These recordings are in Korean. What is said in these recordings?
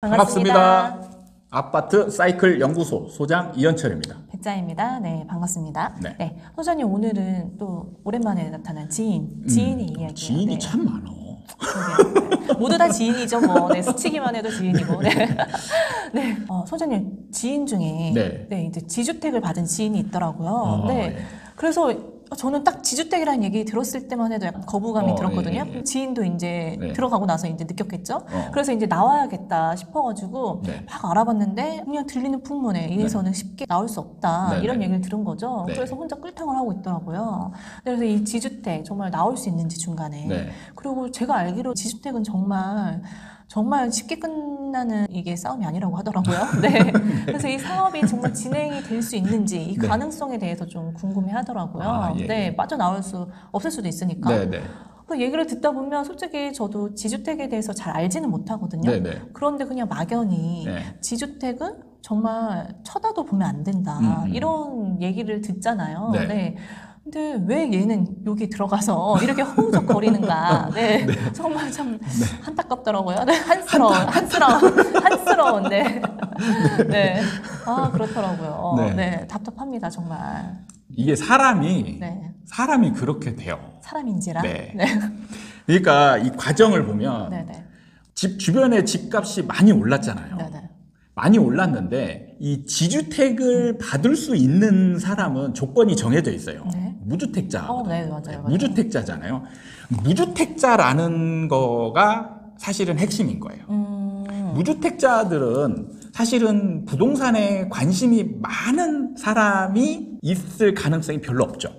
반갑습니다. 아파트 사이클 연구소 소장 이현철입니다. 백자입니다. 네, 반갑습니다. 네. 네, 소장님 오늘은 또 오랜만에 나타난 지인의 이야기. 지인이 네. 참 많아. 네. 모두 다 지인이죠. 뭐, 네, 스치기만 해도 지인이고. 네. 네. 소장님 지인 중에 네. 이제 지주택을 받은 지인이 있더라고요. 네. 예. 그래서 저는 딱 지주택이라는 얘기 들었을 때만 해도 약간 거부감이 들었거든요. 예. 지인도 이제 네. 들어가고 나서 이제 느꼈겠죠. 그래서 이제 나와야겠다 싶어가지고 네. 막 알아봤는데 그냥 들리는 풍문에 이래서는 쉽게 나올 수 없다 네. 이런 네. 얘기를 들은 거죠. 네. 그래서 혼자 꿀탕을 하고 있더라고요. 그래서 이 지주택 정말 나올 수 있는지 중간에 네. 그리고 제가 알기로 지주택은 정말 쉽게 끝나는 이게 싸움이 아니라고 하더라고요. 네. 그래서 이 사업이 정말 진행이 될 수 있는지 이 네. 가능성에 대해서 좀 궁금해 하더라고요. 아, 예. 네. 빠져나올 수 없을 수도 있으니까. 네, 네. 그 얘기를 듣다 보면 솔직히 저도 지주택에 대해서 잘 알지는 못하거든요. 네, 네. 그런데 그냥 막연히 네. 지주택은 정말 쳐다도 보면 안 된다. 이런 얘기를 듣잖아요. 네. 네. 근데 왜 얘는 여기 들어가서 이렇게 허우적거리는가. 네. 정말 참 안타깝더라고요. 네. 한스러운. 네. 네. 아, 그렇더라고요. 네. 네. 답답합니다, 정말. 이게 사람이 네. 그렇게 돼요. 사람인지라. 네. 네. 그러니까 이 과정을 보면 네네. 집 주변에 집값이 많이 올랐잖아요. 네네. 많이 올랐는데 이 지주택을 받을 수 있는 사람은 조건이 정해져 있어요. 네. 무주택자. 네, 맞아요. 무주택자잖아요. 무주택자라는 거가 사실은 핵심인 거예요. 무주택자들은 사실은 부동산에 관심이 많은 사람이 있을 가능성이 별로 없죠.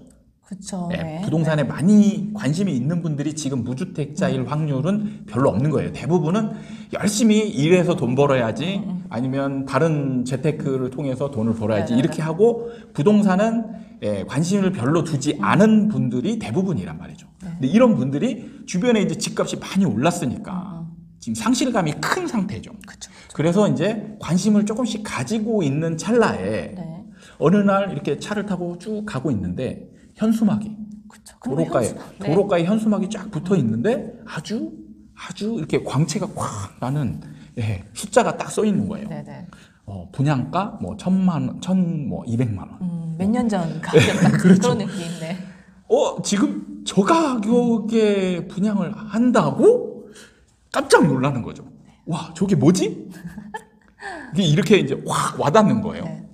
그쵸. 네, 네. 부동산에 많이 관심이 있는 분들이 지금 무주택자일 확률은 별로 없는 거예요. 대부분은 열심히 일해서 돈 벌어야지 아니면 다른 재테크를 통해서 돈을 벌어야지 네네네. 이렇게 하고 부동산은 관심을 별로 두지 않은 분들이 대부분이란 말이죠. 네. 근데 이런 분들이 주변에 이제 집값이 많이 올랐으니까 지금 상실감이 큰 상태죠. 그쵸. 그래서 이제 관심을 조금씩 가지고 있는 찰나에 네. 어느 날 이렇게 차를 타고 쭉 가고 있는데 현수막이 그쵸. 도로가에 현수막이 쫙 붙어 있는데 아주 이렇게 광채가 콱 나는 숫자가 딱 써 있는 거예요. 네네. 분양가 뭐 200만 원. 몇 년 전 가격이었다. 그렇죠. 그런 느낌. 네. 지금 저 가격에 분양을 한다고 깜짝 놀라는 거죠. 와, 저게 뭐지? 이게 이렇게 이제 확 와닿는 거예요. 네.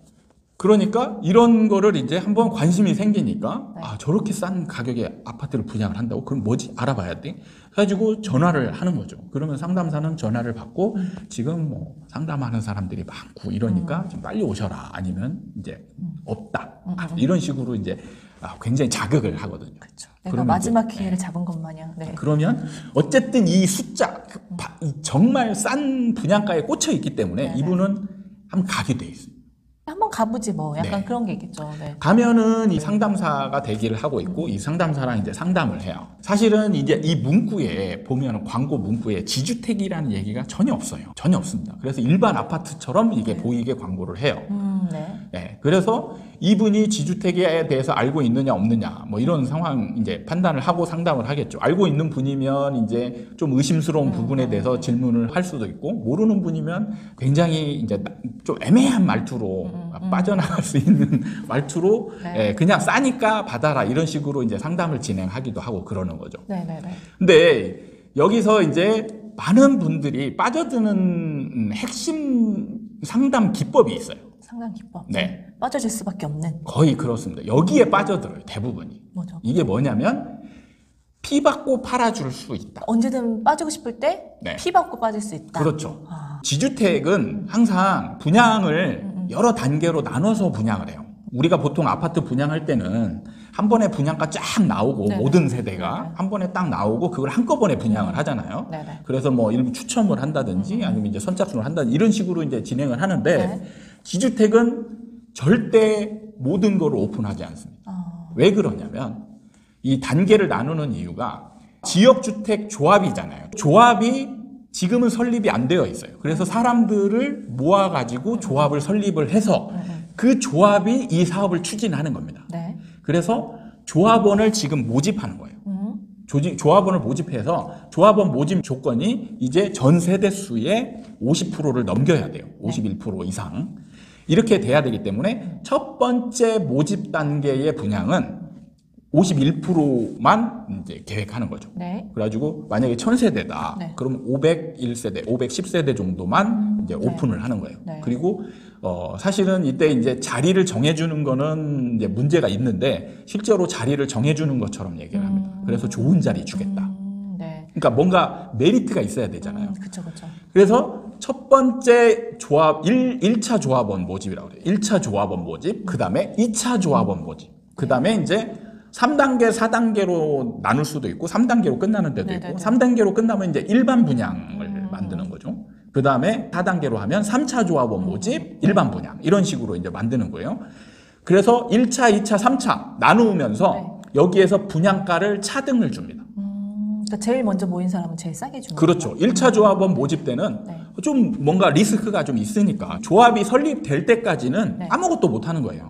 그러니까 이런 거를 이제 한번 관심이 생기니까 네. 저렇게 싼 가격에 아파트를 분양을 한다고? 그럼 뭐지? 알아봐야 돼. 그래가지고 전화를 하는 거죠. 그러면 상담사는 전화를 받고 지금 뭐 상담하는 사람들이 많고 이러니까 좀 빨리 오셔라. 아니면 이제 없다. 이런 식으로 이제 굉장히 자극을 하거든요. 그렇죠. 내가 그러면 마지막 이제, 기회를 잡은 것 마냥. 네. 그러면 어쨌든 이 숫자, 이 정말 싼 분양가에 꽂혀 있기 때문에 네네. 이분은 한번 가게 돼 있어요. 한번 가보지 뭐. 약간 네. 그런 게 있겠죠. 네. 가면은 이 상담사가 대기를 하고 있고 이 상담사랑 이제 상담을 해요. 사실은 이제 이 문구에 보면 광고 문구에 지주택이라는 얘기가 전혀 없어요. 전혀 없습니다. 그래서 일반 아파트처럼 이게 보이게 광고를 해요. 네. 네, 그래서 이분이 지주택에 대해서 알고 있느냐 없느냐 뭐 이런 상황 이제 판단을 하고 상담을 하겠죠. 알고 있는 분이면 이제 좀 의심스러운 부분에 대해서 질문을 할 수도 있고 모르는 분이면 굉장히 이제 좀 애매한 말투로 빠져나갈 수 있는 말투로 네. 그냥 싸니까 받아라 이런 식으로 이제 상담을 진행하기도 하고 그러는 거죠. 네네네. 근데 여기서 이제 많은 분들이 빠져드는 핵심 상담 기법이 있어요. 상담 기법. 네. 빠져질 수밖에 없는. 거의 그렇습니다. 여기에 빠져들어요. 대부분이. 뭐죠? 이게 뭐냐면 피 받고 팔아줄 수 있다. 언제든 빠지고 싶을 때 네. 피 받고 빠질 수 있다. 그렇죠. 아. 지주택은 항상 분양을 여러 단계로 나눠서 분양을 해요. 우리가 보통 아파트 분양할 때는 한 번에 분양가 쫙 나오고 네네. 모든 세대가 네네. 한 번에 딱 나오고 그걸 한꺼번에 분양을 하잖아요. 네네. 그래서 뭐 일부 추첨을 한다든지 아니면 이제 선착순을 한다든지 이런 식으로 이제 진행을 하는데 네. 지주택은 절대 모든 걸 오픈하지 않습니다. 왜 그러냐면 이 단계를 나누는 이유가 지역주택 조합이잖아요. 조합이 지금은 설립이 안 되어 있어요. 그래서 사람들을 모아가지고 조합을 설립을 해서 그 조합이 이 사업을 추진하는 겁니다. 네. 그래서 조합원을 지금 모집하는 거예요. 조합원을 모집해서 조합원 모집 조건이 이제 전 세대 수의 50%를 넘겨야 돼요. 51% 이상. 이렇게 돼야 되기 때문에 첫 번째 모집 단계의 분양은 51%만 이제 계획하는 거죠. 네. 그래가지고 만약에 1000세대다. 네. 그럼 501세대, 510세대 정도만 이제 오픈을 하는 거예요. 네. 그리고 사실은 이때 이제 자리를 정해주는 거는 이제 문제가 있는데 실제로 자리를 정해주는 것처럼 얘기를 합니다. 그래서 좋은 자리 주겠다. 네. 그러니까 뭔가 메리트가 있어야 되잖아요. 그쵸. 그래서 첫 번째 조합, 1차 조합원 모집이라고 그래요. 1차 조합원 모집, 그 다음에 2차 조합원 모집, 그 다음에 이제 3단계, 4단계로 나눌 수도 있고 3단계로 끝나는 데도 있고 3단계로 끝나면 이제 일반 분양을 만드는 거죠. 그 다음에 4단계로 하면 3차 조합원 모집, 일반 분양 이런 식으로 이제 만드는 거예요. 그래서 1차, 2차, 3차 나누면서 여기에서 분양가를 차등을 줍니다. 그러니까 제일 먼저 모인 사람은 제일 싸게 주는 그렇죠. 1차 조합원 모집 때는 좀 뭔가 리스크가 좀 있으니까 조합이 설립될 때까지는 아무것도 못 하는 거예요.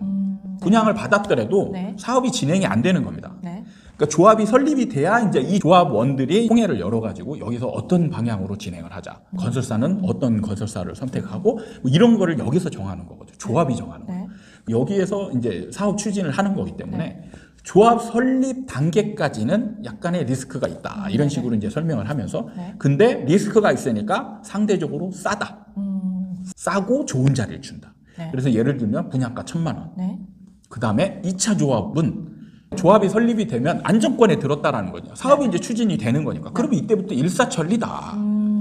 분양을 받았더라도 사업이 진행이 안 되는 겁니다. 그러니까 조합이 설립이 돼야 이제 이 조합원들이 통해를 열어가지고 여기서 어떤 방향으로 진행을 하자. 건설사는 어떤 건설사를 선택하고 뭐 이런 거를 여기서 정하는 거거든요. 조합이 정하는 거예요. 여기에서 이제 사업 추진을 하는 거기 때문에 조합 설립 단계까지는 약간의 리스크가 있다. 이런 식으로 이제 설명을 하면서 근데 리스크가 있으니까 상대적으로 싸다. 싸고 좋은 자리를 준다. 그래서 예를 들면 분양가 1000만 원. 그 다음에 2차 조합은 조합이 설립이 되면 안정권에 들었다라는 거죠. 사업이 이제 추진이 되는 거니까. 그러면 이때부터 일사천리다.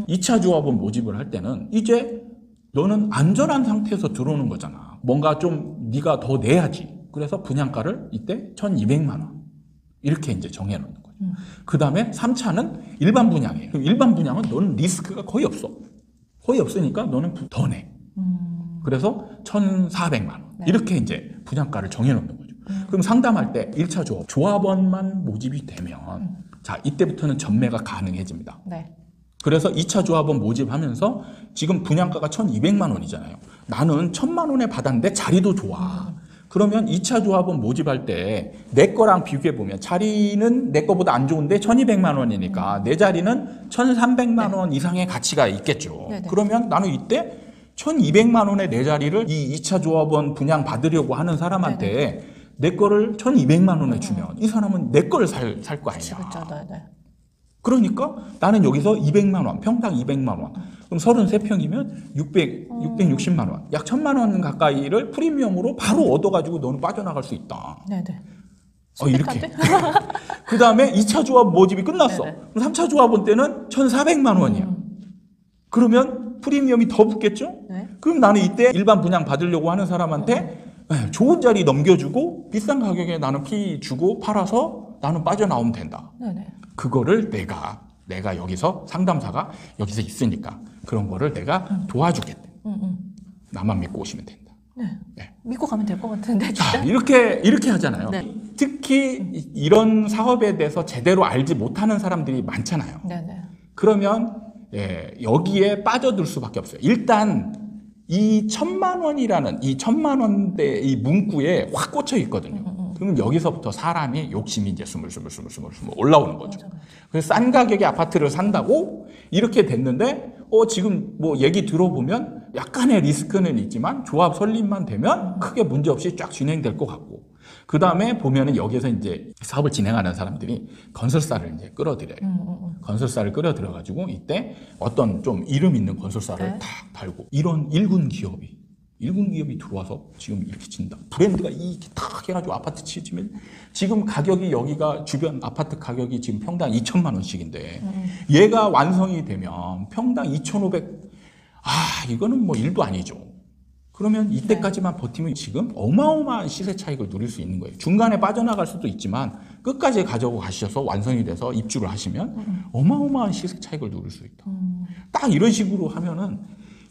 2차 조합원 모집을 할 때는 이제 너는 안전한 상태에서 들어오는 거잖아. 뭔가 좀 네가 더 내야지. 그래서 분양가를 이때 1200만 원. 이렇게 이제 정해놓는 거죠. 그 다음에 3차는 일반 분양이에요. 그럼 일반 분양은 너는 리스크가 거의 없어. 거의 없으니까 너는 더 내. 그래서 1400만 원. 이렇게 이제 분양가를 정해놓는 거죠. 그럼 상담할 때 1차 조합원만 모집이 되면 자, 이때부터는 전매가 가능해집니다. 그래서 2차 조합원 모집하면서 지금 분양가가 1200만 원이잖아요. 나는 1000만 원에 받았는데 자리도 좋아. 그러면 2차 조합원 모집할 때 내 거랑 비교해보면 자리는 내 거보다 안 좋은데 1200만 원이니까 내 자리는 1300만 원 이상의 가치가 있겠죠. 그러면 나는 이때 1200만 원의 내 자리를 이 2차 조합원 분양 받으려고 하는 사람한테 내 거를 1200만 원에 주면 이 사람은 내 거를 살 거 아니야. 그러니까 나는 여기서 200만 원, 평당 200만 원. 그럼 33평이면 660만 원. 약 1000만 원 가까이를 프리미엄으로 바로 얻어가지고 너는 빠져나갈 수 있다. 이렇게. 그 다음에 2차 조합 모집이 끝났어. 그럼 3차 조합원 때는 1400만 원이야. 그러면 프리미엄이 더 붙겠죠? 그럼 나는 이때 일반 분양 받으려고 하는 사람한테 좋은 자리 넘겨주고 비싼 가격에 나는 피 주고 팔아서 나는 빠져나오면 된다. 그거를 내가 여기서 상담사가 여기서 있으니까 그런 거를 내가 도와주겠다. 나만 믿고 오시면 된다. 믿고 가면 될 것 같은데 진짜. 자, 이렇게 하잖아요. 특히 이런 사업에 대해서 제대로 알지 못하는 사람들이 많잖아요. 그러면 여기에 빠져들 수밖에 없어요. 일단 이 1000만 원이라는 이 1000만 원대 이 문구에 확 꽂혀 있거든요. 그러면 여기서부터 사람이 욕심이 이제 스물스물 올라오는 거죠. 그래서 싼 가격에 아파트를 산다고 이렇게 됐는데 지금 뭐 얘기 들어보면 약간의 리스크는 있지만 조합 설립만 되면 크게 문제 없이 쫙 진행될 것 같고 그 다음에 보면은 여기서 이제 사업을 진행하는 사람들이 건설사를 이제 끌어들여요. 건설사를 끌어들여가지고 이때 어떤 좀 이름 있는 건설사를 탁 달고 이런 일군 기업이 들어와서 지금 이렇게 진다. 브랜드가 이렇게 탁 해가지고 아파트 치면 지금 가격이 여기가 주변 아파트 가격이 지금 평당 2천만 원씩인데 얘가 완성이 되면 평당 2,500. 이거는 뭐 일도 아니죠. 그러면 이때까지만 버티면 지금 어마어마한 시세 차익을 누릴 수 있는 거예요. 중간에 빠져나갈 수도 있지만 끝까지 가지고 가셔서 완성이 돼서 입주를 하시면 어마어마한 시세 차익을 누릴 수 있다. 딱 이런 식으로 하면은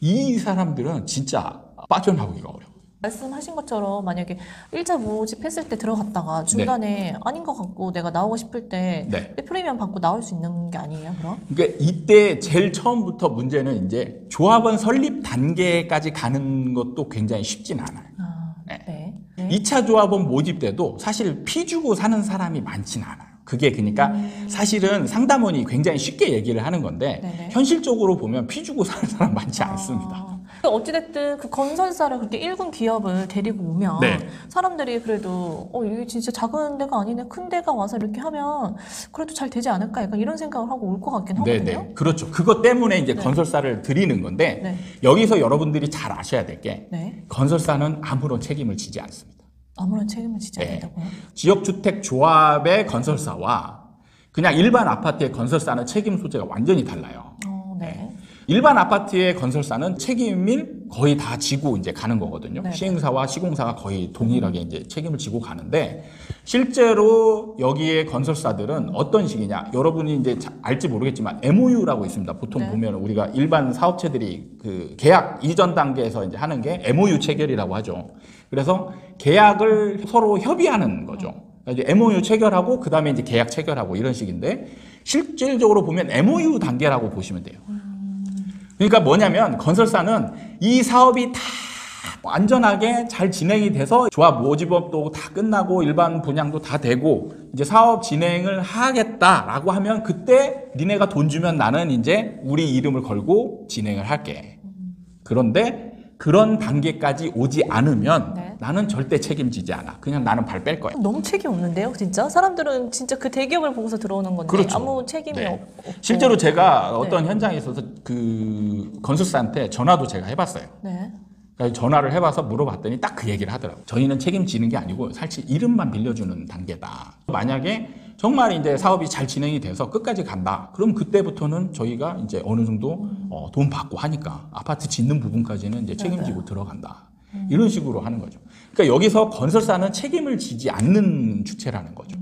이 사람들은 진짜 빠져나오기가 어려워요. 말씀하신 것처럼 만약에 1차 모집했을 때 들어갔다가 중간에 아닌 것 같고 내가 나오고 싶을 때 프리미엄 받고 나올 수 있는 게 아니에요, 그럼? 그러니까 이때 제일 처음부터 문제는 이제 조합원 설립 단계까지 가는 것도 굉장히 쉽진 않아요. 2차 조합원 모집 때도 사실 피 주고 사는 사람이 많지는 않아요. 그게 그러니까 사실은 상담원이 굉장히 쉽게 얘기를 하는 건데 네네. 현실적으로 보면 피 주고 사는 사람 많지 않습니다. 어찌됐든 그 건설사를 그렇게 1군 기업을 데리고 오면 네. 사람들이 그래도 이게 진짜 작은 데가 아니네, 큰 데가 와서 이렇게 하면 그래도 잘 되지 않을까, 약간 이런 생각을 하고 올 것 같긴 하거든요. 네네. 그렇죠. 그것 때문에 이제 네. 건설사를 드리는 건데 네. 여기서 여러분들이 잘 아셔야 될 게 네. 건설사는 아무런 책임을 지지 않습니다. 아무런 책임을 지지 네. 않는다고요? 지역주택조합의 건설사와 그냥 일반 아파트의 건설사는 책임 소재가 완전히 달라요. 네. 일반 아파트의 건설사는 책임을 거의 다 지고 이제 가는 거거든요. 네. 시행사와 시공사가 거의 동일하게 이제 책임을 지고 가는데 실제로 여기에 건설사들은 어떤 식이냐? 여러분이 이제 알지 모르겠지만 MOU라고 있습니다. 보통 네. 보면 우리가 일반 사업체들이 그 계약 이전 단계에서 이제 하는 게 MOU 체결이라고 하죠. 그래서 계약을 서로 협의하는 거죠. 이제 MOU 체결하고 그 다음에 이제 계약 체결하고 이런 식인데 실질적으로 보면 MOU 단계라고 보시면 돼요. 그러니까 뭐냐면 건설사는 이 사업이 다 안전하게 잘 진행이 돼서 조합 모집업도 다 끝나고 일반 분양도 다 되고 이제 사업 진행을 하겠다라고 하면 그때 니네가 돈 주면 나는 이제 우리 이름을 걸고 진행을 할게. 그런데 그런 단계까지 오지 않으면 네. 나는 절대 책임지지 않아. 그냥 나는 발 뺄 거야. 너무 책임 없는데요, 진짜? 사람들은 진짜 그 대기업을 보고서 들어오는 건데 그렇죠. 아무 책임이 네. 없고. 실제로 제가 어떤 현장에 있어서 그 건설사한테 전화도 제가 해봤어요. 네. 그러니까 전화를 해봐서 물어봤더니 딱 그 얘기를 하더라고요. 저희는 책임지는 게 아니고 사실 이름만 빌려주는 단계다. 만약에 정말 이제 사업이 잘 진행이 돼서 끝까지 간다. 그럼 그때부터는 저희가 이제 어느 정도 돈 받고 하니까 아파트 짓는 부분까지는 이제 책임지고 들어간다. 이런 식으로 하는 거죠. 그러니까 여기서 건설사는 책임을 지지 않는 주체라는 거죠.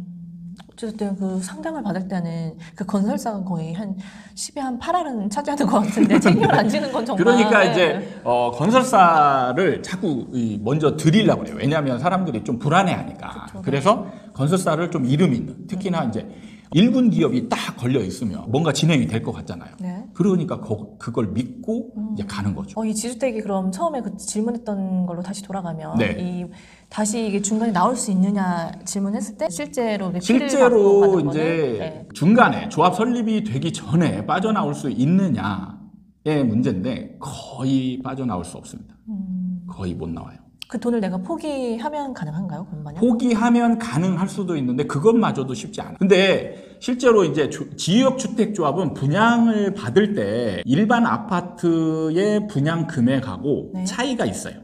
어쨌든 그 상담을 받을 때는 그 건설사가 거의 한 10에 한 8알은 차지하는 것 같은데 책임을 안 지는 건 정말. 그러니까 네. 이제 건설사를 자꾸 먼저 드리려고 그래요. 왜냐하면 사람들이 좀 불안해하니까. 그쵸, 네. 그래서 건설사를 좀 이름 있는, 특히나 이제 1군 기업이 딱 걸려 있으면 뭔가 진행이 될 것 같잖아요. 네. 그러니까 그걸 믿고 이제 가는 거죠. 이 지주택이 그럼 처음에 그 질문했던 걸로 다시 돌아가면 네. 다시 이게 중간에 나올 수 있느냐 질문했을 때 실제로 이게 피를 받고 실제로 가는 이제 거는, 네. 중간에 조합 설립이 되기 전에 빠져나올 수 있느냐의 문제인데 거의 빠져나올 수 없습니다. 거의 못 나와요. 그 돈을 내가 포기하면 가능한가요, 그러면요? 포기하면 가능할 수도 있는데 그것마저도 쉽지 않아요. 근데 실제로 이제 지역주택조합은 분양을 받을 때 일반 아파트의 분양 금액하고 네. 차이가 있어요.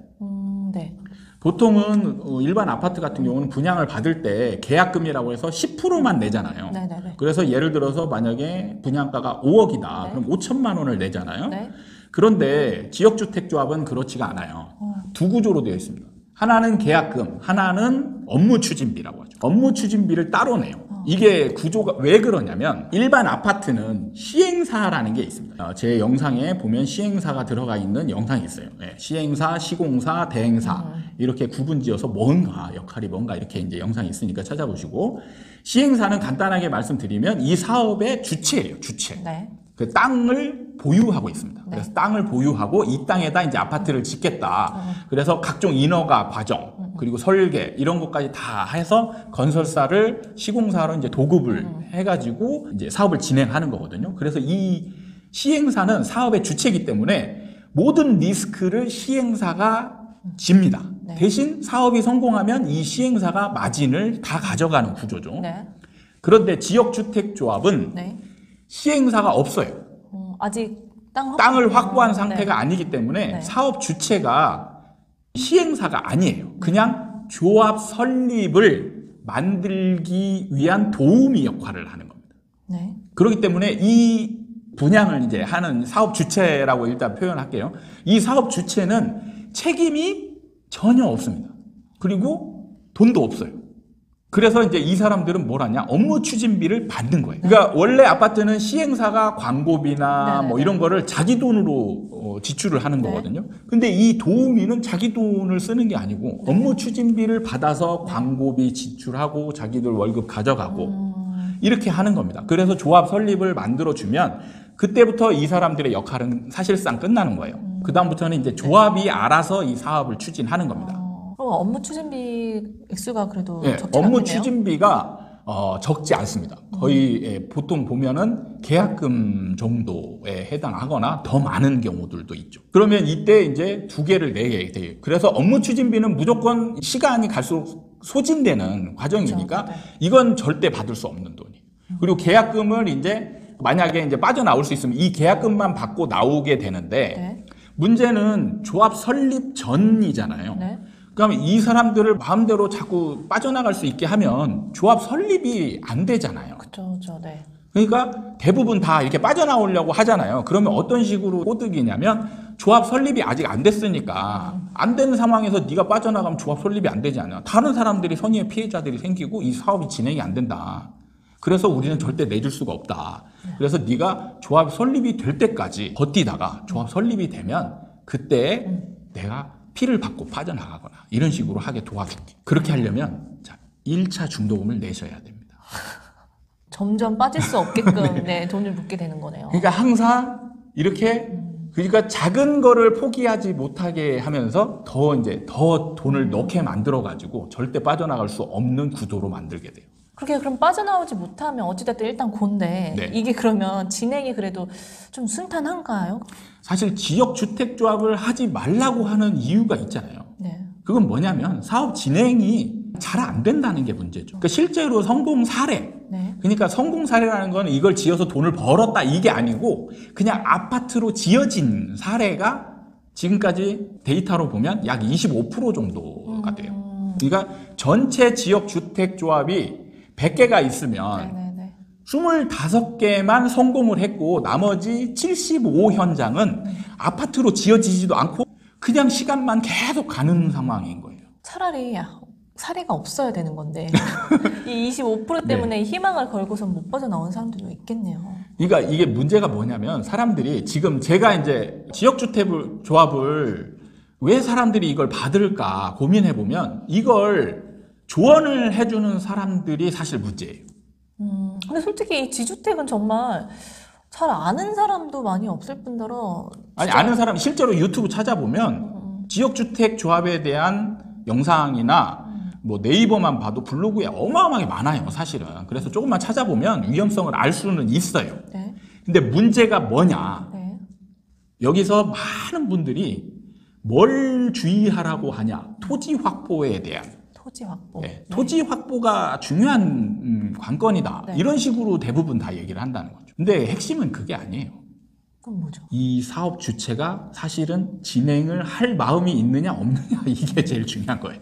네. 보통은 일반 아파트 같은 경우는 분양을 받을 때 계약금이라고 해서 10%만 내잖아요. 네네네. 그래서 예를 들어서 만약에 분양가가 5억이다. 네. 그럼 5천만 원을 내잖아요. 네. 그런데 지역주택조합은 그렇지가 않아요. 두 구조로 되어 있습니다. 하나는 계약금, 하나는 업무 추진비라고 하죠. 업무 추진비를 따로 내요. 이게 구조가 왜 그러냐면 일반 아파트는 시행사라는 게 있습니다. 제 영상에 보면 시행사가 들어가 있는 영상이 있어요. 네, 시행사, 시공사, 대행사 이렇게 구분지어서 뭔가 역할이 뭔가 이렇게 이제 영상이 있으니까 찾아보시고 시행사는 간단하게 말씀드리면 이 사업의 주체예요. 주체. 네. 그 땅을 보유하고 있습니다. 네. 그래서 땅을 보유하고 이 땅에다 이제 아파트를 짓겠다. 그래서 각종 인허가 과정 그리고 설계 이런 것까지 다 해서 건설사를 시공사로 이제 도급을 해가지고 이제 사업을 진행하는 거거든요. 그래서 이 시행사는 사업의 주체이기 때문에 모든 리스크를 시행사가 집니다. 네. 대신 사업이 성공하면 이 시행사가 마진을 다 가져가는 구조죠. 네. 그런데 지역주택조합은 네. 시행사가 없어요. 아직 땅을 확보한 네. 상태가 아니기 때문에 네. 사업 주체가 시행사가 아니에요. 그냥 조합 설립을 만들기 위한 도우미 역할을 하는 겁니다. 네. 그렇기 때문에 이 분양을 이제 하는 사업 주체라고 일단 표현할게요. 이 사업 주체는 책임이 전혀 없습니다. 그리고 돈도 없어요. 그래서 이제 이 사람들은 뭘 하냐? 업무 추진비를 받는 거예요. 그러니까 원래 아파트는 시행사가 광고비나 네네네. 뭐 이런 거를 자기 돈으로 지출을 하는 네. 거거든요. 근데 이 도우미는 자기 돈을 쓰는 게 아니고 업무 추진비를 받아서 광고비 지출하고 자기들 월급 가져가고 이렇게 하는 겁니다. 그래서 조합 설립을 만들어주면 그때부터 이 사람들의 역할은 사실상 끝나는 거예요. 그다음부터는 이제 조합이 알아서 이 사업을 추진하는 겁니다. 그럼 업무 추진비 액수가 그래도 네, 적지 업무 않겠네요? 추진비가 적지 않습니다. 거의 보통 보면은 계약금 정도에 해당하거나 더 많은 경우들도 있죠. 그러면 이때 이제 두 개를 내게 돼요. 그래서 업무 추진비는 무조건 시간이 갈수록 소진되는 과정이니까 그렇죠. 네. 이건 절대 받을 수 없는 돈이에요. 그리고 계약금을 이제 만약에 이제 빠져나올 수 있으면 이 계약금만 받고 나오게 되는데 네. 문제는 조합 설립 전이잖아요. 네. 그러면 이 사람들을 마음대로 자꾸 빠져나갈 수 있게 하면 조합 설립이 안 되잖아요. 그렇죠. 네. 그러니까 대부분 다 이렇게 빠져나오려고 하잖아요. 그러면 어떤 식으로 꼬드기냐면 조합 설립이 아직 안 됐으니까 안 되는 상황에서 네가 빠져나가면 조합 설립이 안 되지 않냐. 다른 사람들이 선의의 피해자들이 생기고 이 사업이 진행이 안 된다. 그래서 우리는 절대 내줄 수가 없다. 그래서 네가 조합 설립이 될 때까지 버티다가 조합 설립이 되면 그때 내가 피를 받고 빠져나가거나 이런 식으로 하게 도와줄게. 그렇게 하려면 자, 1차 중도금을 내셔야 됩니다. 점점 빠질 수 없게끔 네, 돈을 붓게 되는 거네요. 그러니까 항상 이렇게 그러니까 작은 거를 포기하지 못하게 하면서 더 돈을 넣게 만들어 가지고 절대 빠져나갈 수 없는 구도로 만들게 돼요. 그렇게 그럼 빠져나오지 못하면 어찌됐든 일단 곤데 네. 이게 그러면 진행이 그래도 좀 순탄한가요? 사실 지역주택조합을 하지 말라고 하는 이유가 있잖아요. 네. 그건 뭐냐면 사업 진행이 잘 안 된다는 게 문제죠. 그러니까 실제로 성공 사례. 네. 그러니까 성공 사례라는 건 이걸 지어서 돈을 벌었다 이게 아니고 그냥 아파트로 지어진 사례가 지금까지 데이터로 보면 약 25% 정도가 돼요. 그러니까 전체 지역주택조합이 100개가 있으면 네네네. 25개만 성공을 했고 나머지 75현장은 아파트로 지어지지도 않고 그냥 시간만 계속 가는 상황인 거예요. 차라리 사례가 없어야 되는 건데 이 25% 때문에 희망을 걸고선 못 빠져나온 사람들도 있겠네요. 그러니까 이게 문제가 뭐냐면 사람들이 지금 제가 이제 지역주택조합을 왜 사람들이 이걸 받을까 고민해보면 이걸 조언을 해주는 사람들이 사실 문제예요. 근데 솔직히 이 지주택은 정말 잘 아는 사람도 많이 없을 뿐더러 아니 아는 사람 실제로 유튜브 찾아보면 지역주택조합에 대한 영상이나 뭐 네이버만 봐도 블로그에 어마어마하게 많아요 사실은. 그래서 조금만 찾아보면 위험성을 알 수는 있어요. 네. 근데 문제가 뭐냐, 네. 여기서 많은 분들이 뭘 주의하라고 하냐, 토지 확보에 대한. 토지 확보. 네, 토지 확보가 중요한 관건이다. 네. 이런 식으로 대부분 다 얘기를 한다는 거죠. 근데 핵심은 그게 아니에요. 그럼 뭐죠? 이 사업 주체가 사실은 진행을 할 마음이 있느냐 없느냐 이게 제일 중요한 거예요.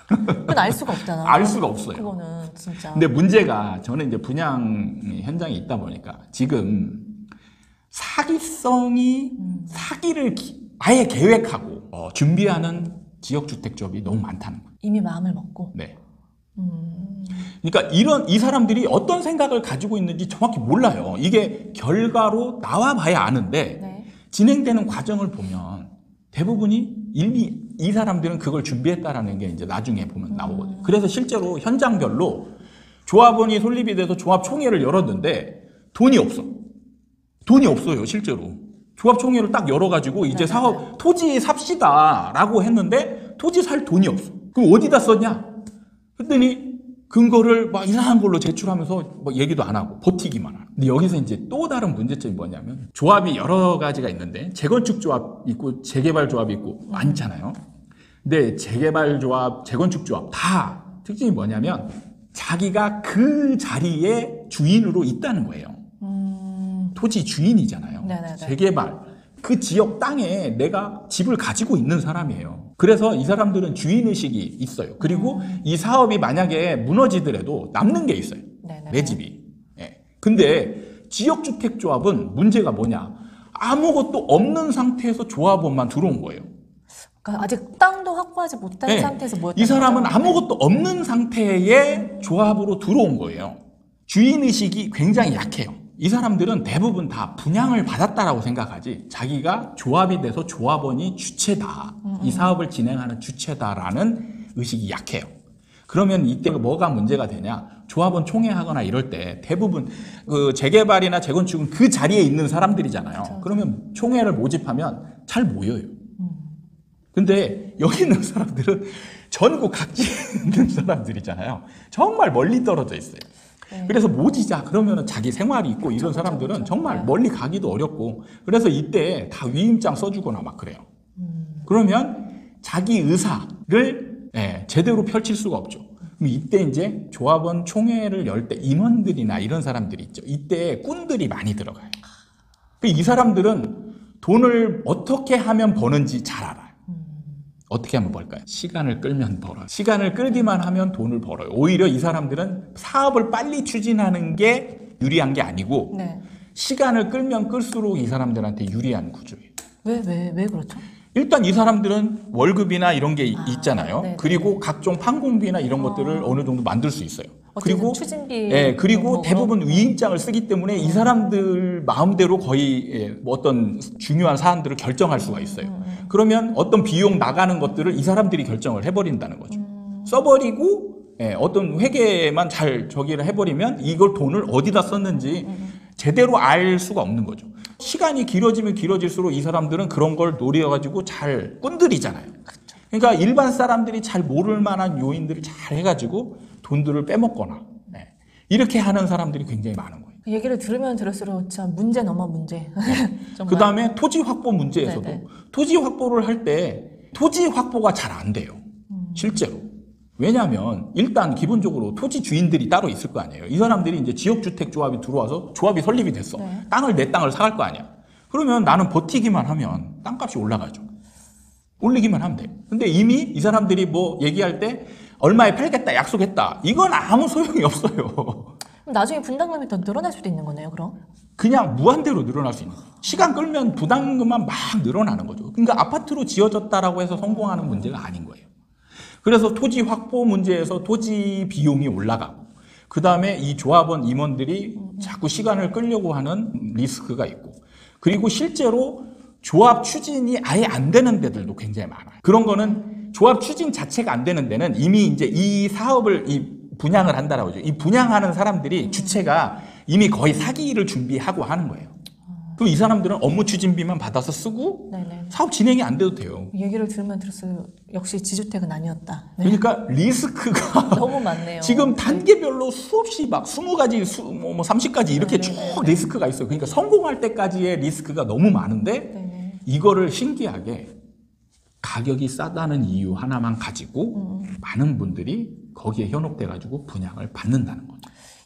그건 알 수가 없잖아. 알 수가 없어요. 그거는 진짜. 근데 문제가 저는 이제 분양 현장에 있다 보니까 지금 사기성이 사기를 아예 계획하고 준비하는 지역주택조합이 너무 많다는 거예요. 이미 마음을 먹고. 네. 그러니까 이 사람들이 어떤 생각을 가지고 있는지 정확히 몰라요. 이게 결과로 나와 봐야 아는데 네. 진행되는 과정을 보면 대부분이 이미 이 사람들은 그걸 준비했다라는 게 이제 나중에 보면 나오거든요. 그래서 실제로 현장별로 조합원이 설립이 돼서 조합총회를 열었는데 돈이 없어. 돈이 없어요, 실제로. 조합총회를 딱 열어가지고 이제 사업, 토지 삽시다라고 했는데 토지 살 돈이 없어. 그럼 어디다 썼냐? 그랬더니 근거를 막 이상한 걸로 제출하면서 뭐 얘기도 안 하고 버티기만 하고. 근데 여기서 이제 또 다른 문제점이 뭐냐면 조합이 여러 가지가 있는데 재건축 조합 있고 재개발 조합이 있고 많잖아요. 근데 재개발 조합, 재건축 조합 다 특징이 뭐냐면 자기가 그 자리에 주인으로 있다는 거예요. 토지 주인이잖아요. 네네네. 재개발 그 지역 땅에 내가 집을 가지고 있는 사람이에요. 그래서 이 사람들은 주인의식이 있어요. 그리고 이 사업이 만약에 무너지더라도 남는 게 있어요. 네네. 내 집이. 예. 근데 지역주택조합은 문제가 뭐냐? 아무것도 없는 상태에서 조합원만 들어온 거예요. 그러니까 아직 땅도 확보하지 못한 네. 상태에서 모였다는 이 사람은 거죠? 아무것도 없는 상태의 조합으로 들어온 거예요. 주인의식이 굉장히 약해요. 이 사람들은 대부분 다 분양을 받았다라고 생각하지 자기가 조합이 돼서 조합원이 주체다. 이 사업을 진행하는 주체다라는 의식이 약해요. 그러면 이때 뭐가 문제가 되냐? 조합원 총회하거나 이럴 때 대부분 그 재개발이나 재건축은 그 자리에 있는 사람들이잖아요. 그렇죠. 그러면 총회를 모집하면 잘 모여요. 근데 여기 있는 사람들은 전국 각지에 있는 사람들이잖아요. 정말 멀리 떨어져 있어요. 네. 그래서 모지자 그러면은 자기 생활이 있고 이런 사람들은 그쵸. 정말 네. 멀리 가기도 어렵고 그래서 이때 다 위임장 써주거나 막 그래요. 그러면 자기 의사를 제대로 펼칠 수가 없죠. 그럼 이때 이제 조합원 총회를 열 때 임원들이나 이런 사람들이 있죠. 이때 꾼들이 많이 들어가요. 이 사람들은 돈을 어떻게 하면 버는지 잘 알아요. 어떻게 하면 벌까요? 시간을 끌면 벌어요. 시간을 끌기만 하면 돈을 벌어요. 오히려 이 사람들은 사업을 빨리 추진하는 게 유리한 게 아니고 네. 시간을 끌면 끌수록 이 사람들한테 유리한 구조예요. 왜 그렇죠? 일단 이 사람들은 월급이나 이런 게 있잖아요. 네네. 그리고 각종 판공비나 이런 것들을 어느 정도 만들 수 있어요. 그리고 추진비 그리고 대부분 위임장을 쓰기 때문에 이 사람들 마음대로 거의 뭐 어떤 중요한 사안들을 결정할 수가 있어요. 그러면 어떤 비용 나가는 것들을 이 사람들이 결정을 해버린다는 거죠. 써버리고 어떤 회계만 잘 저기를 해버리면 이걸 돈을 어디다 썼는지 제대로 알 수가 없는 거죠. 시간이 길어지면 길어질수록 이 사람들은 그런 걸 노려가지고 잘 꾼들이잖아요. 그러니까 일반 사람들이 잘 모를 만한 요인들을 잘 해가지고 돈들을 빼먹거나 이렇게 하는 사람들이 굉장히 많은 거예요. 그 얘기를 들으면 들을수록 진짜 문제 넘어 문제. 그 다음에 토지 확보 문제에서도 네네. 토지 확보를 할 때 토지 확보가 잘 안 돼요. 실제로. 왜냐하면 일단 기본적으로 토지 주인들이 따로 있을 거 아니에요. 이 사람들이 이제 지역주택조합이 들어와서 조합이 설립이 됐어. 네. 내 땅을 사갈 거 아니야. 그러면 나는 버티기만 하면 땅값이 올라가죠. 올리기만 하면 돼. 근데 이미 이 사람들이 뭐 얘기할 때 얼마에 팔겠다 약속했다. 이건 아무 소용이 없어요. 그럼 나중에 분담금이 더 늘어날 수도 있는 거네요, 그럼? 그냥 무한대로 늘어날 수 있는 거예요. 시간 끌면 부담금만 막 늘어나는 거죠. 그러니까 아파트로 지어졌다라고 해서 성공하는 문제가 아닌 거예요. 그래서 토지 확보 문제에서 토지 비용이 올라가고 그 다음에 이 조합원 임원들이 자꾸 시간을 끌려고 하는 리스크가 있고 그리고 실제로 조합 추진이 아예 안 되는 데들도 굉장히 많아요. 그런 거는 조합 추진 자체가 안 되는 데는 이미 이제 이 사업을 분양을 한다라고 하죠. 이 분양하는 사람들이 주체가 이미 거의 사기를 준비하고 하는 거예요. 그럼 이 사람들은 업무 추진비만 받아서 쓰고 네네. 사업 진행이 안 돼도 돼요. 얘기를 들으면 들을수록 역시 지주택은 아니었다. 네. 그러니까 리스크가 너무 많네요. 지금 단계별로 수없이 막 20가지, 30가지 이렇게 쭉 리스크가 있어요. 그러니까 성공할 때까지의 리스크가 너무 많은데 네네. 이거를 신기하게 가격이 싸다는 이유 하나만 가지고 많은 분들이 거기에 현혹돼가지고 분양을 받는다는 거죠.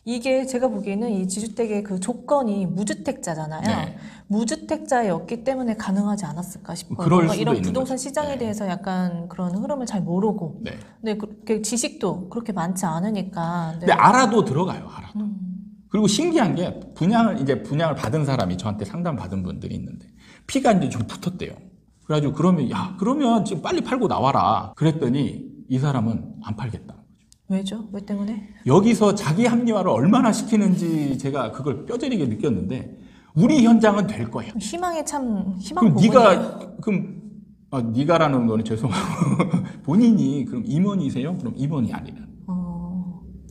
이게 제가 보기에는 이 지주택의 그 조건이 무주택자잖아요. 네. 무주택자였기 때문에 가능하지 않았을까 싶어요. 그럴 뭔가 수도 이런 있는 부동산 거죠. 시장에 네. 대해서 약간 그런 흐름을 잘 모르고, 네. 근데 그렇게 지식도 그렇게 많지 않으니까. 네. 근데 알아도 들어가요, 알아도. 그리고 신기한 게 분양을 받은 사람이 저한테 상담 받은 분들이 있는데 피가 이제 좀 붙었대요. 그래가지고 그러면 지금 빨리 팔고 나와라. 그랬더니 이 사람은 안 팔겠다. 왜죠? 왜 때문에? 여기서 자기 합리화를 얼마나 시키는지 제가 그걸 뼈저리게 느꼈는데 우리 현장은 될 거예요. 희망에 참 희망 그럼 부분이에요. 네가라는 거는 죄송하고 본인이 그럼 임원이세요? 그럼 임원이 아니라.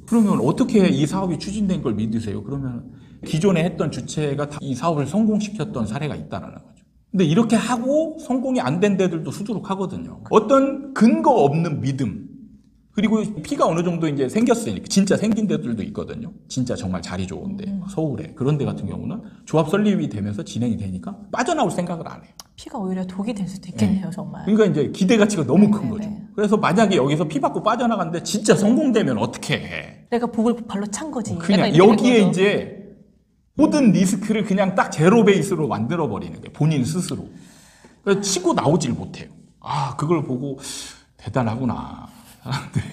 그러면 어떻게 이 사업이 추진된 걸 믿으세요? 그러면 기존에 했던 주체가 다 이 사업을 성공시켰던 사례가 있다는 거죠. 근데 이렇게 하고 성공이 안 된 데들도 수두룩하거든요. 어떤 근거 없는 믿음. 그리고 피가 어느 정도 이제 생겼으니까 진짜 생긴 데들도 있거든요. 진짜 정말 자리 좋은데 서울에 그런 데 같은 경우는 조합 설립이 되면서 진행이 되니까 빠져나올 생각을 안 해요. 피가 오히려 독이 될 수도 있겠네요, 정말. 그러니까 이제 기대 가치가 너무 큰 거죠. 네네. 그래서 만약에 여기서 피 받고 빠져나갔는데 진짜 성공되면 어떻게 해? 내가 복을 발로 찬 거지. 그냥 약간 이렇게 여기에 된 거죠. 이제 모든 리스크를 그냥 딱 제로 베이스로 만들어 버리는 게 본인 스스로. 그래서 치고 나오질 못해요. 그걸 보고 대단하구나. 사람들이.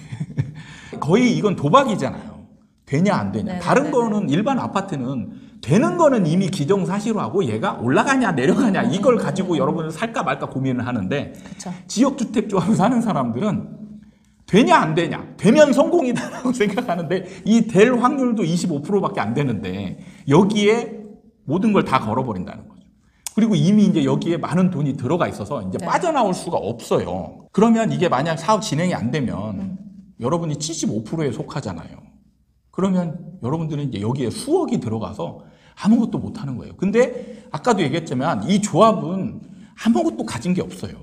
거의 이건 도박이잖아요. 되냐 안 되냐. 네네네네. 다른 거는 일반 아파트는 되는 거는 이미 기정사실화하고 얘가 올라가냐 내려가냐 이걸 가지고 여러분은 살까 말까 고민을 하는데 그쵸. 지역주택조합을 사는 사람들은 되냐 안 되냐 되면 성공이다라고 생각하는데 이 될 확률도 25%밖에 안 되는데 여기에 모든 걸 다 걸어버린다는 거죠. 그리고 이미 이제 여기에 많은 돈이 들어가 있어서 이제 네. 빠져나올 수가 없어요. 그러면 이게 만약 사업 진행이 안 되면 여러분이 75%에 속하잖아요. 그러면 여러분들은 이제 여기에 수억이 들어가서 아무것도 못 하는 거예요. 근데 아까도 얘기했지만 이 조합은 아무것도 가진 게 없어요.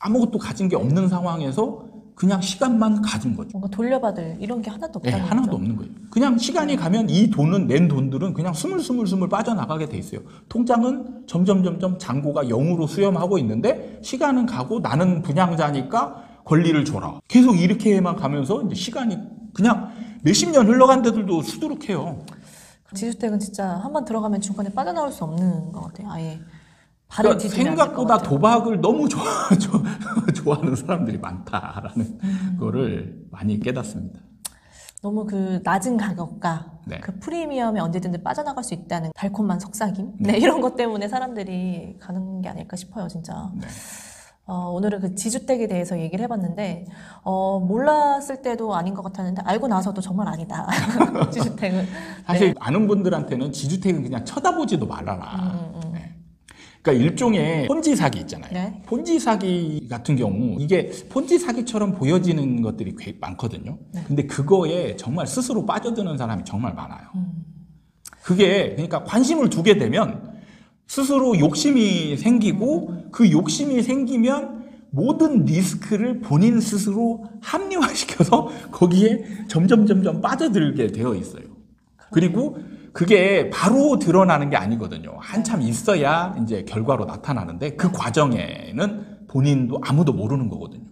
아무것도 가진 게 없는 상황에서 그냥 시간만 가진 거죠. 뭔가 돌려받을 이런 게 하나도 네, 없다는 하나도 거죠. 없는 거예요. 그냥 시간이 가면 이 돈은, 낸 돈들은 그냥 스물스물 빠져나가게 돼 있어요. 통장은 점점 잔고가 0으로 수렴하고 있는데 시간은 가고 나는 분양자니까 권리를 줘라. 계속 이렇게만 가면서 이제 시간이 그냥 몇십 년 흘러간 데들도 수두룩해요. 지주택은 진짜 한번 들어가면 중간에 빠져나올 수 없는 것 같아요. 아예 발을 그러니까 디디면 안 될 것 생각보다 같아요. 도박을 너무 좋아하는 사람들이 많다라는 거를 많이 깨닫습니다. 너무 그 낮은 가격과 네. 그 프리미엄에 언제든지 빠져나갈 수 있다는 달콤한 속삭임? 네, 이런 것 때문에 사람들이 가는 게 아닐까 싶어요, 진짜. 네. 오늘은 그 지주택에 대해서 얘기를 해봤는데, 몰랐을 때도 아닌 것 같았는데, 알고 나서도 정말 아니다. 지주택은. 사실 네. 아는 분들한테는 지주택은 그냥 쳐다보지도 말아라. 네. 그러니까 일종의 폰지 사기 있잖아요. 네. 폰지 사기 같은 경우 이게 폰지 사기처럼 보여지는 것들이 꽤 많거든요. 네. 근데 그거에 정말 스스로 빠져드는 사람이 정말 많아요. 그게 그러니까 관심을 두게 되면 스스로 욕심이 생기고 그 욕심이 생기면 모든 리스크를 본인 스스로 합리화시켜서 거기에 점점 빠져들게 되어 있어요. 그리고 그게 바로 드러나는 게 아니거든요. 한참 있어야 이제 결과로 나타나는데 그 과정에는 본인도 아무도 모르는 거거든요.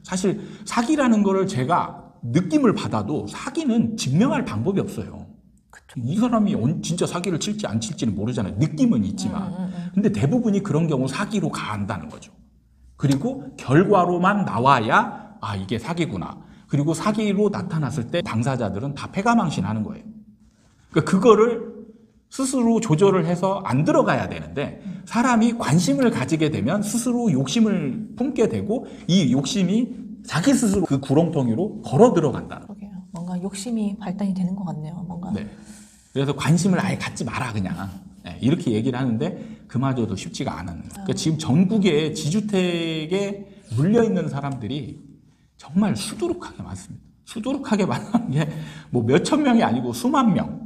사실 사기라는 거를 제가 느낌을 받아도 사기는 증명할 방법이 없어요. 이 사람이 진짜 사기를 칠지 안 칠지는 모르잖아요. 느낌은 있지만. 근데 대부분이 그런 경우 사기로 간다는 거죠. 그리고 결과로만 나와야 아 이게 사기구나. 그리고 사기로 나타났을 때 당사자들은 다 패가망신하는 거예요. 그러니까 그거를 스스로 조절을 해서 안 들어가야 되는데 사람이 관심을 가지게 되면 스스로 욕심을 품게 되고 이 욕심이 자기 스스로 그 구렁텅이로 걸어 들어간다는 거예요. 그러게요. 뭔가 욕심이 발단이 되는 것 같네요. 뭔가. 네. 그래서 관심을 아예 갖지 마라 그냥 네, 이렇게 얘기를 하는데 그마저도 쉽지가 않은. 그러니까 지금 전국에 지주택에 물려 있는 사람들이 정말 수두룩하게 많습니다. 수두룩하게 많은 게 뭐 몇천 명이 아니고 수만 명.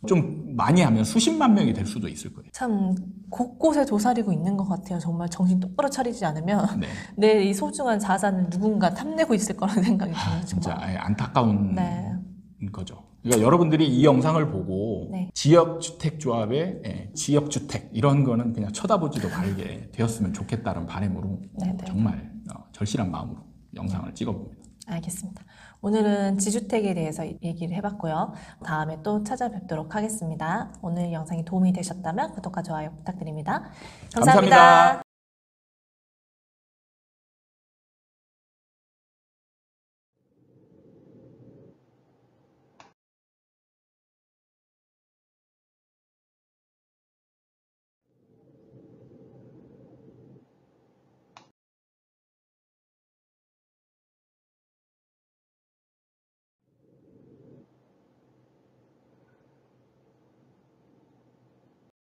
좀 많이 하면 수십만 명이 될 수도 있을 거예요. 참 곳곳에 도사리고 있는 것 같아요. 정말 정신 똑바로 차리지 않으면 네. 내 이 소중한 자산을 누군가 탐내고 있을 거라는 생각이 드네요. 진짜 정말. 아예 안타까운 네. 거죠. 그러니까 여러분들이 이 영상을 보고 네. 지역주택조합의 지역주택 이런 거는 그냥 쳐다보지도 말게 되었으면 좋겠다는 바람으로 네. 정말 절실한 마음으로 영상을 찍어봅니다. 알겠습니다. 오늘은 지주택에 대해서 얘기를 해봤고요. 다음에 또 찾아뵙도록 하겠습니다. 오늘 영상이 도움이 되셨다면 구독과 좋아요 부탁드립니다. 감사합니다. 감사합니다.